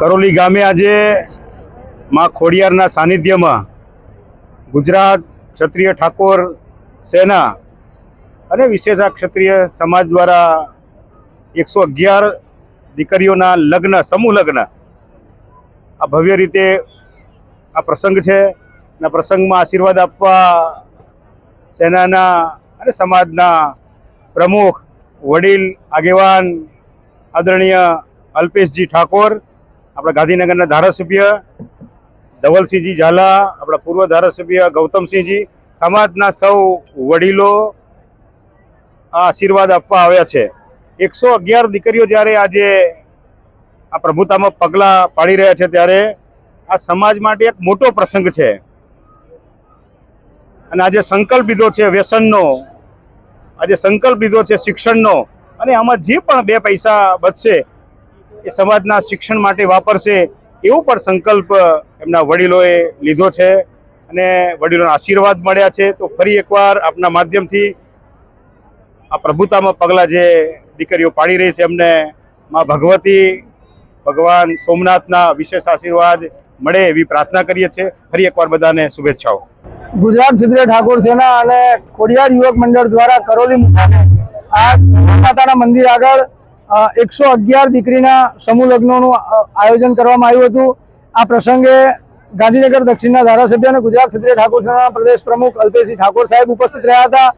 કરોલી ગામે આજે માં ખોડિયારના સાનિધ્યમાં ગુજરાત ક્ષત્રિય ઠાકોર સેના અને વિશેષા ક્ષત્રિય સમાજ દ્વારા 111 દીકરીઓના લગ્ન, સમૂહ લગ્ન, આ ભવ્ય રીતે આ પ્રસંગ છે. અને પ્રસંગમાં આશીર્વાદ આપવા સેનાના અને સમાજના પ્રમુખ, વડીલ, આગેવાન આદરણીય અલ્પેશજી ઠાકોર, આપણા ગાંધીનગરના ધારાસભ્ય ધવલસિંહજી ઝાલા, આપણા પૂર્વ ધારાસભ્ય ગૌતમસિંહજી, સમાજના સૌ વડીલો આ આશીર્વાદ આપવા આવ્યા છે. 111 દીકરીઓ જ્યારે આજે આ પ્રભુતામાં પગલાં પાડી રહ્યા છે ત્યારે આ સમાજ માટે એક મોટો પ્રસંગ છે. અને આજે સંકલ્પ લીધો છે વ્યસનનો, આજે સંકલ્પ લીધો છે શિક્ષણનો, અને આમાં જે પણ 2 પૈસા બચશે એ સમાજના શિક્ષણ માટે વાપરશે, એવો પણ સંકલ્પ એમના વડીલોએ લીધો છે અને વડીલોના આશીર્વાદ મળ્યા છે. તો ફરી એકવાર આપના માધ્યમથી આ પ્રભુતામાં પગલાં જે દીકરીઓ પાડી રહી છે એમને માં ભગવતી, ભગવાન સોમનાથના વિશેષ આશીર્વાદ મળે એવી પ્રાર્થના કરીએ છીએ. ફરી એકવાર બધાને શુભેચ્છાઓ. ગુજરાત ક્ષત્રિય ઠાકોર સેના અને ખોડિયાર યુવક મંડળ દ્વારા કરોલી મુકામે આ માતાના મંદિર આગળ 111 દીકરીના સમૂહ લગ્નનું આયોજન કરવામાં આવ્યું હતું. આ પ્રસંગે ગાંધીનગર દક્ષિણના ધારાસભ્ય અને ગુજરાત ક્ષત્રિય ઠાકોર સેનાના પ્રદેશ પ્રમુખ અલ્પેશજી ઠાકોર સાહેબ ઉપસ્થિત રહ્યા હતા.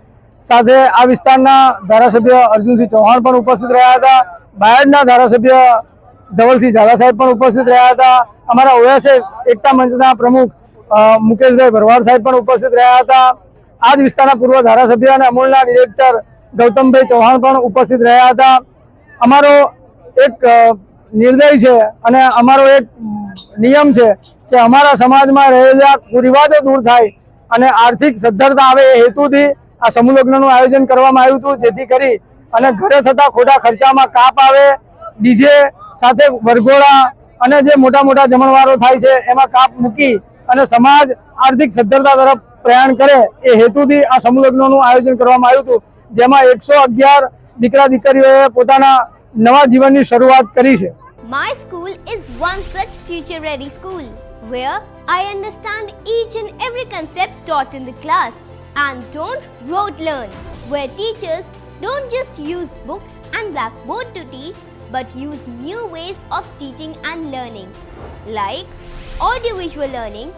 સાથે આ વિસ્તારના ધારાસભ્ય અર્જુનસિંહ ચૌહાણ પણ ઉપસ્થિત રહ્યા હતા. બાયડના ધારાસભ્ય ધવલસિંહ ઝાલા સાહેબ પણ ઉપસ્થિત રહ્યા હતા. અમારા ઓએસએસ એકતા મંચના પ્રમુખ મુકેશભાઈ ભરવાડ સાહેબ પણ ઉપસ્થિત રહ્યા હતા. આ જ વિસ્તારના પૂર્વ ધારાસભ્ય અને અમૂલના ડિરેક્ટર ગૌતમભાઈ ચૌહાણ પણ ઉપસ્થિત રહ્યા હતા. અમારો એક નિર્ણય છે અને અમારો એક નિયમ છે કે અમારા સમાજમાં રહેલા કુરિવાજો દૂર થાય અને આર્થિક સદ્ધરતા આવે એ હેતુથી આ સમૂહ લગ્નનું આયોજન કરવામાં આવ્યું હતું, જેથી કરી અને ઘરે થતા ખોટા ખર્ચામાં કાપ આવે, ડીજે સાથે વરઘોડા અને જે મોટા મોટા જમણવારો થાય છે એમાં કાપ મૂકી અને સમાજ આર્થિક સદ્ધરતા તરફ પ્રયાણ કરે એ હેતુથી આ સમૂહ લગ્નનું આયોજન કરવામાં આવ્યું હતું, જેમાં 111 દીકરા દીકરીઓએ પોતાના નવા જીવનની શરૂઆત કરી છે. My school is one such future-ready school where I understand each and every concept taught in the class and don't rote learn, where teachers don't just use books and blackboard to teach but use new ways of teaching and learning like audiovisual learning,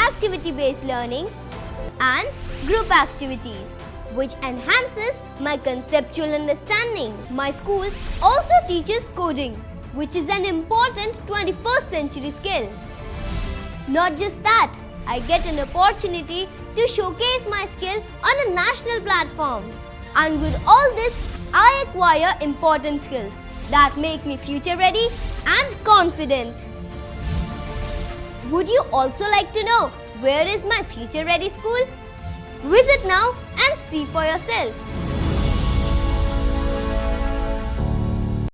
activity-based learning and group activities, which enhances my conceptual understanding. My school also teaches coding, which is an important 21st century skill. Not just that, I get an opportunity to showcase my skill on a national platform. And with all this, I acquire important skills that make me future ready and confident. Would you also like to know where is my future ready school? Visit now and see for yourself.